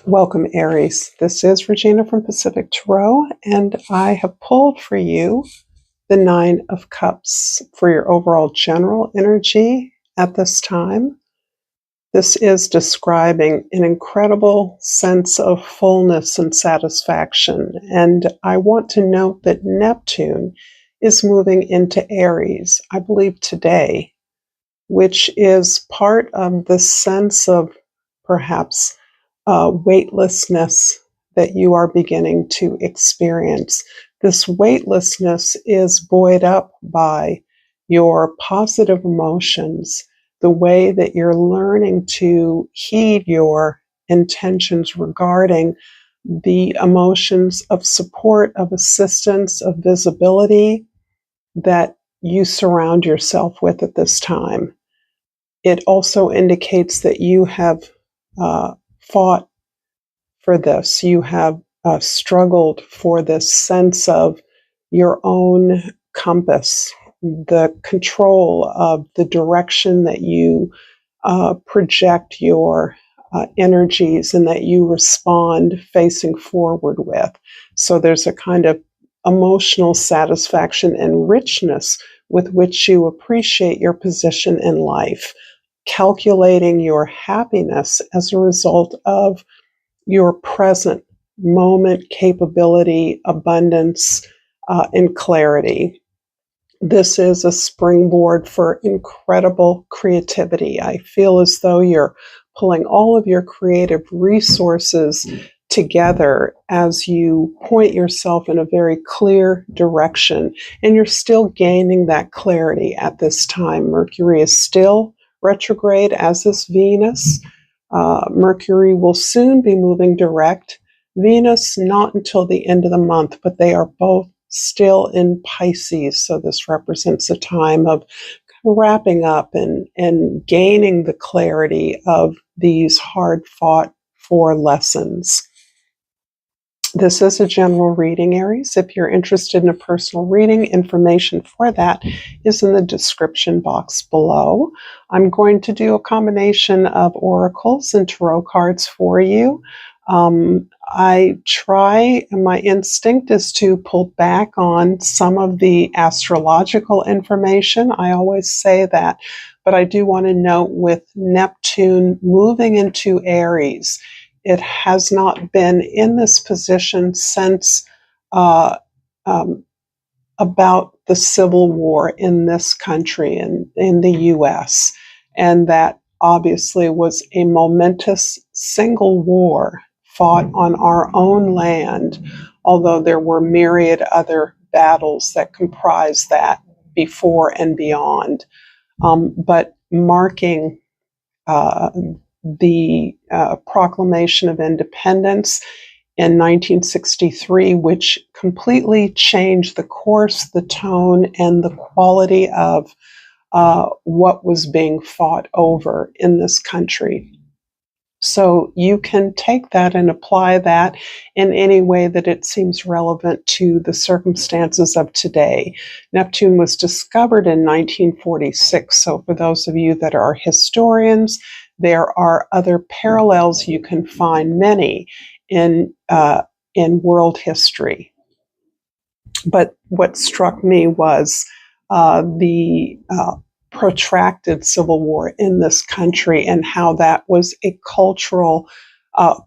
Welcome, Aries. This is Regina from Pacific Tarot, and I have pulled for you the Nine of Cups for your overall general energy at this time. This is describing an incredible sense of fullness and satisfaction, and I want to note that Neptune is moving into Aries, I believe today, which is part of the sense of perhaps weightlessness that you are beginning to experience. This weightlessness is buoyed up by your positive emotions, the way that you're learning to heed your intentions regarding the emotions of support, of assistance, of visibility that you surround yourself with at this time. It also indicates that you have fought for this. You have struggled for this sense of your own compass, the control of the direction that you project your energies and that you respond facing forward with. So there's a kind of emotional satisfaction and richness with which you appreciate your position in life, calculating your happiness as a result of your present moment capability, abundance, and clarity. This is a springboard for incredible creativity. I feel as though you're pulling all of your creative resources together as you point yourself in a very clear direction, and you're still gaining that clarity at this time. Mercury is still retrograde, as is Venus. Mercury will soon be moving direct. Venus, not until the end of the month, but they are both still in Pisces. So this represents a time of wrapping up and gaining the clarity of these hard fought for lessons. This is a general reading, Aries. If you're interested in a personal reading, information for that is in the description box below. I'm going to do a combination of oracles and tarot cards for you. I try, and my instinct is to pull back on some of the astrological information. I always say that, but I do want to note with Neptune moving into Aries, it has not been in this position since about the Civil War in this country and in the U.S. And that obviously was a momentous single war fought on our own land, although there were myriad other battles that comprise that before and beyond. But marking the Proclamation of Independence in 1963, which completely changed the course, the tone, and the quality of what was being fought over in this country. So you can take that and apply that in any way that it seems relevant to the circumstances of today. Neptune was discovered in 1946. So for those of you that are historians, there are other parallels you can find, many in world history. But what struck me was the protracted civil war in this country and how that was a cultural,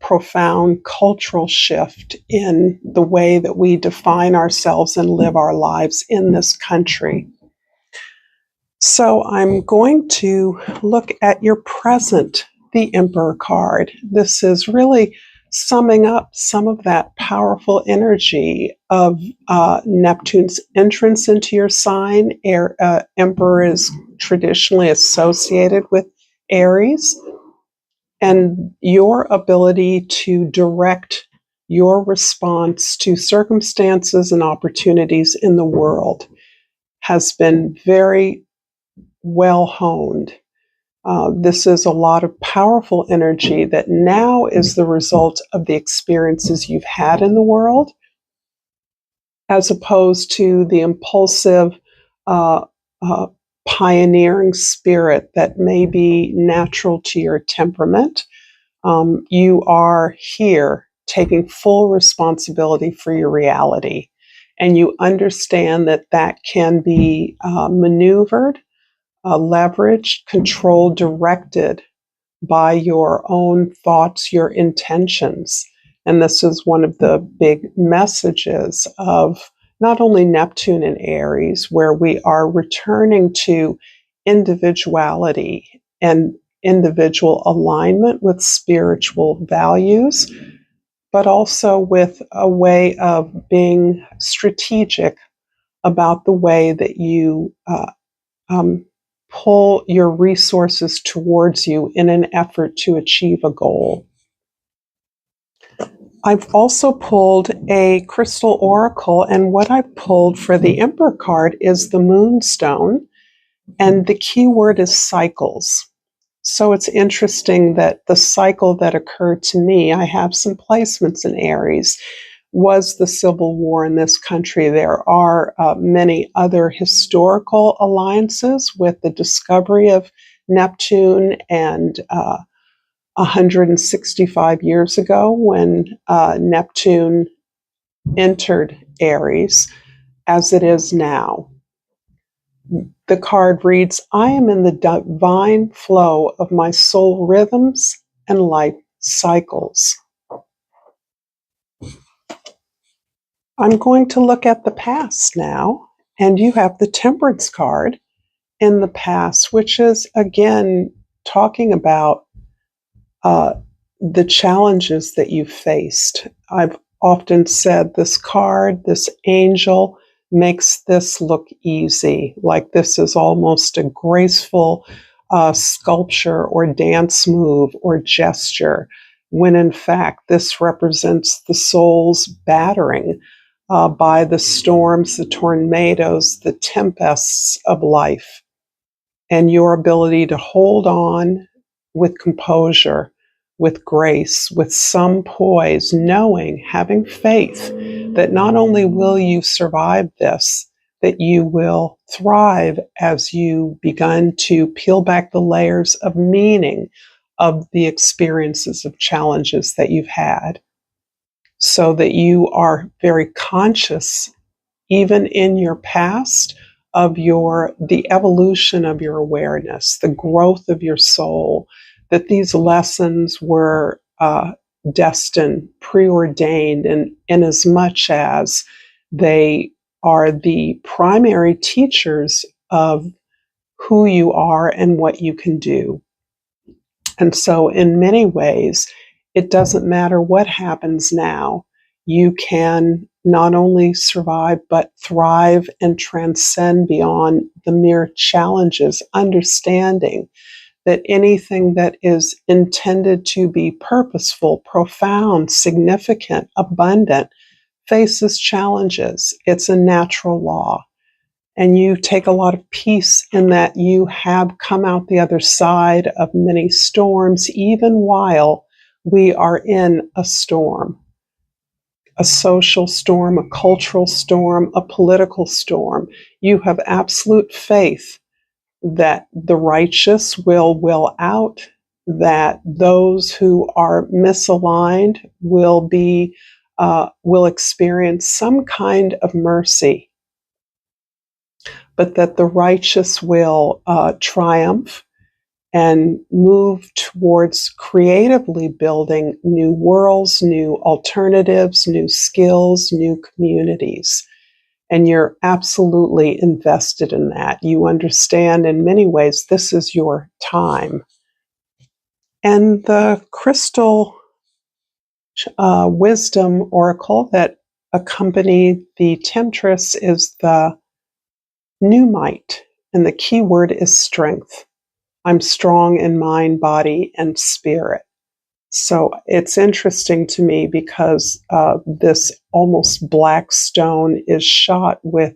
profound cultural shift in the way that we define ourselves and live our lives in this country. So I'm going to look at your present, the Emperor card. This is really summing up some of that powerful energy of Neptune's entrance into your sign. Emperor is traditionally associated with Aries, and your ability to direct your response to circumstances and opportunities in the world has been very well honed. This is a lot of powerful energy that now is the result of the experiences you've had in the world, as opposed to the impulsive, pioneering spirit that may be natural to your temperament. You are here taking full responsibility for your reality. And you understand that that can be maneuvered, leveraged, controlled, directed by your own thoughts, your intentions. And this is one of the big messages of not only Neptune and Aries, where we are returning to individuality and individual alignment with spiritual values, but also with a way of being strategic about the way that you um, pull your resources towards you in an effort to achieve a goal. I've also pulled a crystal oracle, and what I pulled for the Emperor card is the Moonstone, and the key word is cycles. So it's interesting that the cycle that occurred to me, I have some placements in Aries, was the Civil War in this country. There are many other historical alliances with the discovery of Neptune and 165 years ago when Neptune entered Aries, as it is now. The card reads, I am in the divine flow of my soul rhythms and life cycles. I'm going to look at the past now, and you have the Temperance card in the past, which is, again, talking about the challenges that you faced. I've often said this card, this angel, makes this look easy, like this is almost a graceful sculpture or dance move or gesture, when in fact this represents the soul's battering by the storms, the tornadoes, the tempests of life, and your ability to hold on with composure, with grace, with some poise, knowing, having faith that not only will you survive this, that you will thrive as you begun to peel back the layers of meaning of the experiences of challenges that you've had, so that you are very conscious, even in your past, of the evolution of your awareness, the growth of your soul, that these lessons were destined, preordained, and in as much as they are the primary teachers of who you are and what you can do. And so in many ways, it doesn't matter what happens now. You can not only survive, but thrive and transcend beyond the mere challenges, understanding that anything that is intended to be purposeful, profound, significant, abundant, faces challenges. It's a natural law. And you take a lot of peace in that you have come out the other side of many storms, even while we are in a storm, a social storm, a cultural storm, a political storm. You have absolute faith that the righteous will out, that those who are misaligned will experience some kind of mercy, but that the righteous will triumph and move towards creatively building new worlds, new alternatives, new skills, new communities. And you're absolutely invested in that. You understand in many ways this is your time. And the crystal wisdom oracle that accompanied the temptress is the new might, and the key word is strength. I'm strong in mind, body, and spirit. So it's interesting to me because this almost black stone is shot with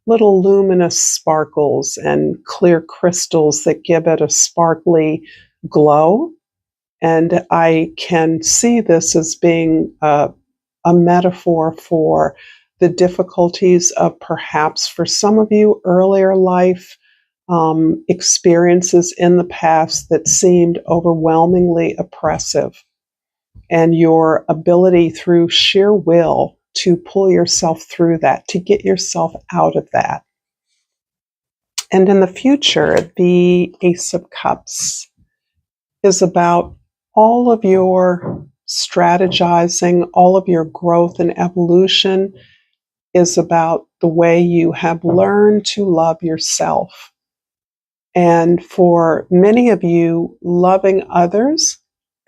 little luminous sparkles and clear crystals that give it a sparkly glow. And I can see this as being a metaphor for the difficulties of perhaps for some of you earlier life experiences in the past that seemed overwhelmingly oppressive. and your ability through sheer will to pull yourself through that, to get yourself out of that. And in the future, the Ace of Cups is about all of your strategizing, all of your growth and evolution is about the way you have learned to love yourself. And for many of you, loving others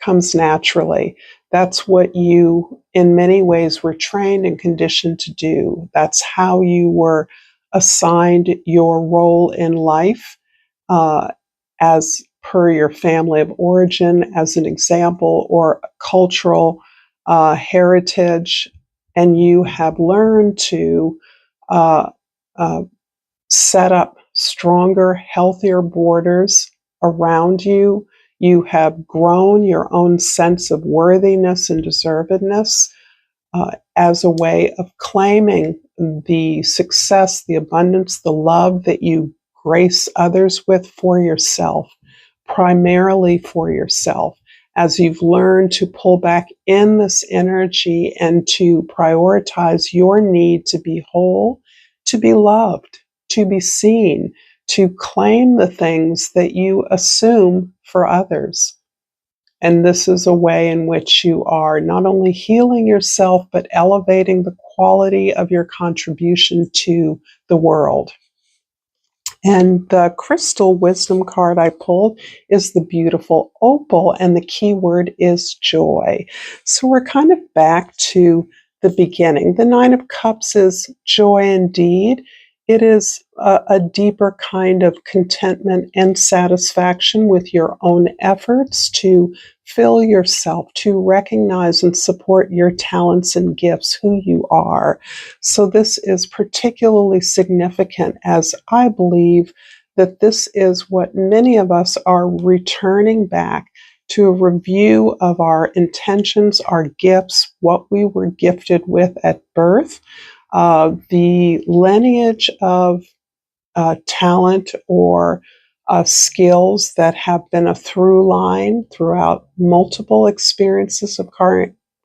comes naturally. That's what you, in many ways, were trained and conditioned to do. That's how you were assigned your role in life, as per your family of origin, as an example, or cultural heritage. And you have learned to uh, uh, set up stronger, healthier borders around you. You have grown your own sense of worthiness and deservedness as a way of claiming the success, the abundance, the love that you grace others with for yourself, primarily for yourself. As you've learned to pull back in this energy and to prioritize your need to be whole, to be loved, to be seen, to claim the things that you assume for others. And this is a way in which you are not only healing yourself, but elevating the quality of your contribution to the world. And the crystal wisdom card I pulled is the beautiful opal, and the key word is joy. So we're kind of back to the beginning. The Nine of Cups is joy indeed. It is a deeper kind of contentment and satisfaction with your own efforts to fill yourself, to recognize and support your talents and gifts, who you are. So this is particularly significant, as I believe that this is what many of us are returning back to, a review of our intentions, our gifts, what we were gifted with at birth, the lineage of talent or skills that have been a through line throughout multiple experiences of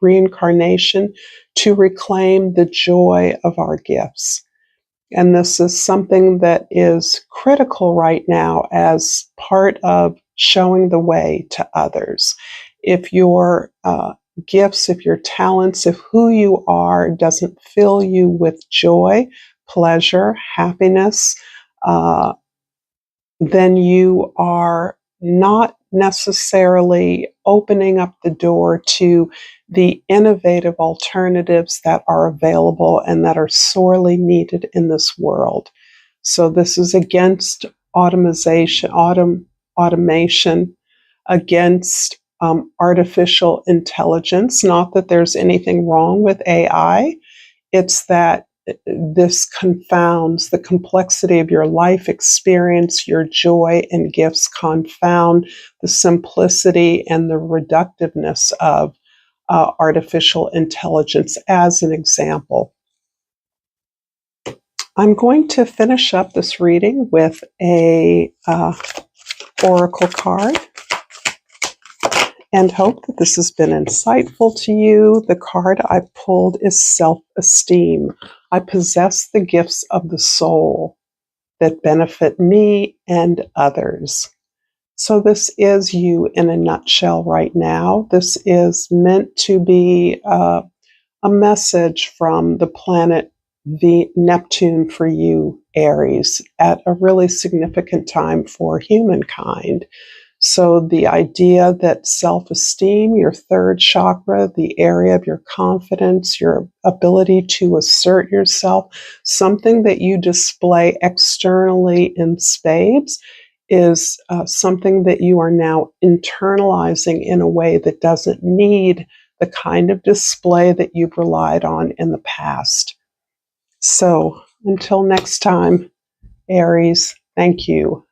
reincarnation, to reclaim the joy of our gifts. And this is something that is critical right now as part of showing the way to others. If your gifts, if your talents, if who you are doesn't fill you with joy, pleasure, happiness, then you are not necessarily opening up the door to the innovative alternatives that are available and that are sorely needed in this world. So this is against automation, against artificial intelligence. Not that there's anything wrong with AI. It's that this confounds the complexity of your life experience. Your joy and gifts confound the simplicity and the reductiveness of artificial intelligence, as an example. I'm going to finish up this reading with a oracle card, and hope that this has been insightful to you. The card I pulled is self-esteem. I possess the gifts of the soul that benefit me and others. So this is you in a nutshell right now. This is meant to be a message from the planet Neptune for you, Aries, at a really significant time for humankind. So the idea that self-esteem, your third chakra, the area of your confidence, your ability to assert yourself, something that you display externally in spades, is something that you are now internalizing in a way that doesn't need the kind of display that you've relied on in the past. So until next time, Aries, thank you.